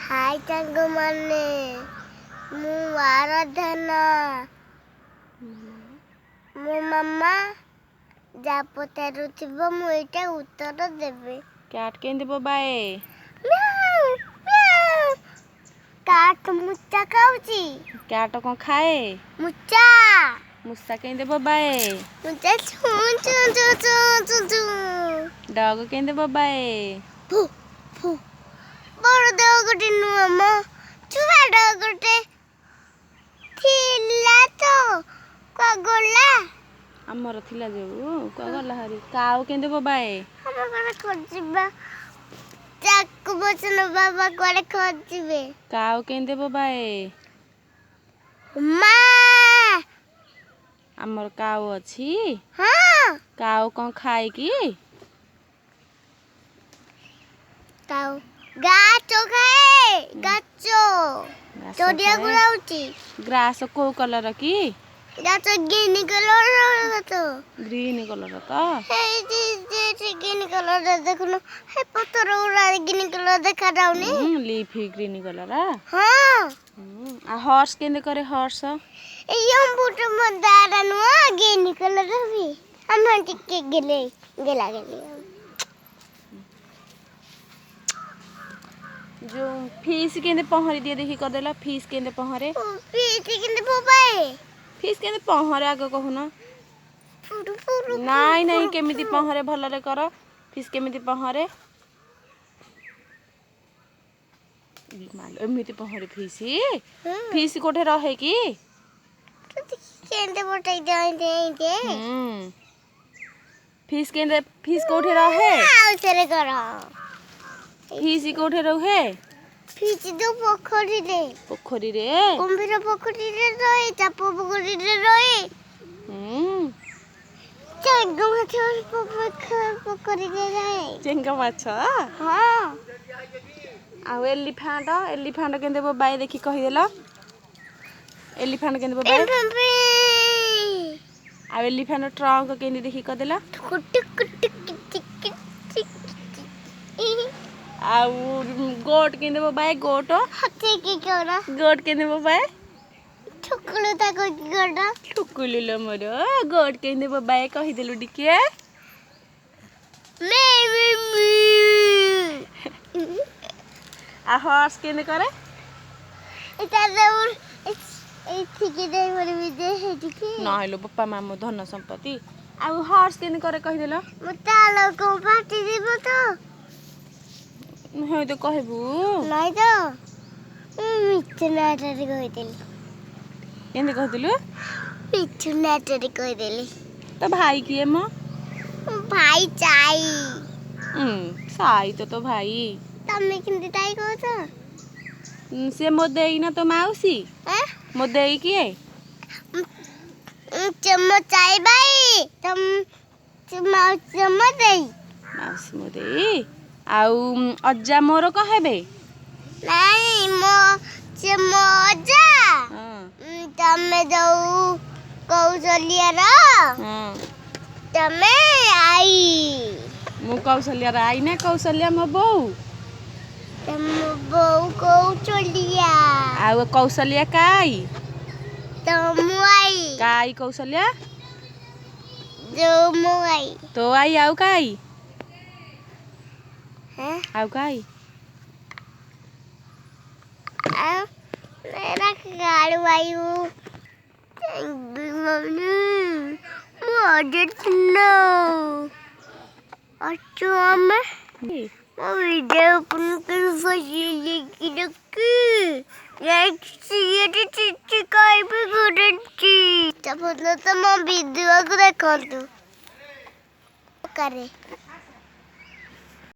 हाय सांग माने मु आराधना मो मामा जा पचारुथिबो मु एटा उत्तर देबे। कैट केंदे बाए म्याऊ म्याऊ काट मुच्चा खाउची। कैट कौन खाए मुच्चा मुस्सा केंदे बाए मुच्चा छू छू छू छू छू डॉग केंदे बाए फू फू बड़ डॉग गोटे नुआ म छुआ डॉग गोटे थिला तो का गोला हमर थिला जेउ को गला हरी काऊ केंदे बाए हम कोन खोजिबा चाक बचन बाबा कोड़े खोजिबे काऊ केंदे बाए माँ हमर काऊ अछि हाँ काऊ कौन खाए की काऊ गाचो खाए गाचो चोरिया गुलाउची ग्रास को कलर की गाचो ग्रीन कलर तो ग्रीन कलर तो हे जे ग्रीन कलर देखनो हे पत्थर उड़ा ग्रीन कलर देखा जाउनी लीफी ग्रीन कलर हाँ आ हॉर्स केंदे करे हॉर्स यम बुट मंदारा नुआ ग्रीन कलर भी हम टिके गेला जो फिश केंदे पहरी दिए देखी कर देला फिश केंदे पहरे फिश केंदे बोबाए फिश केंदे पहरे आगे कहूना फुरु फुरु नाई नहीं केमिति पहरे भलरे कर फिश केमिति पहरे एमिति पहरे फिश फिश कोठे रहे की केंदे बोटाई दे फिश कोठे रहे आउतरे करो फिश कोठे रहे फिश दो पोखरी रे कुंभीर पोखरी रे रही चाप पोखरी रे रही चेंगा माछ पोखरी रे रही चेंगा माछ हाँ आ एलिफेंट केंदे बाए देखी कहि देला एलिफेंट केंदे बाए आ एलिफेंट ट्रंक केंदे देखी कह देला आ गोट केंदे बाए गोट हाथी की कोरा गोट केंदे बाए ठुकुलु ताको की कोरा ठुकुलु लो मोर गोट केंदे बाए कहि देलु डिके मे आ हॉर्स केंदे करे इता जरूर ठीक दे मोर विदे है ठीक ना हेलो पप्पा मामू धन संपत्ति आ हॉर्स केंदे करे कहि देला मता लोको पार्टी देबो तो हे तो कहबू नहीं तो मिठू नाटरी कहि देली केंदे कहि देलु मिठू नाटरी कहि देली तो भाई किए म भाई चाई साई तो भाई तमे किंदी ताई कहो तो से मो देई ना तो मौसी मो देई किए चम्मच चाई भाई तुम चम्मच देई मौसी मो देई आउ अज्जा मोर कहबे नहीं मो चम्मचा तमे दऊ कौशलिया रा तमे आई मु कौशल्या आई ना कौशल्या मो बऊ तम बऊ कौशलिया आउ कौशल्या काई तम आई काई कौशल्या जो मो आई तो आई आउ काई हैं आउ काई आ मेरा गाड़ू आयु मम्मी मुझे सुनो अच्छा मैं वीडियो पर फसीले की रखी लाइक शेयर सब्सक्राइब करें तब तो मैं वीडियो को देखा तो करे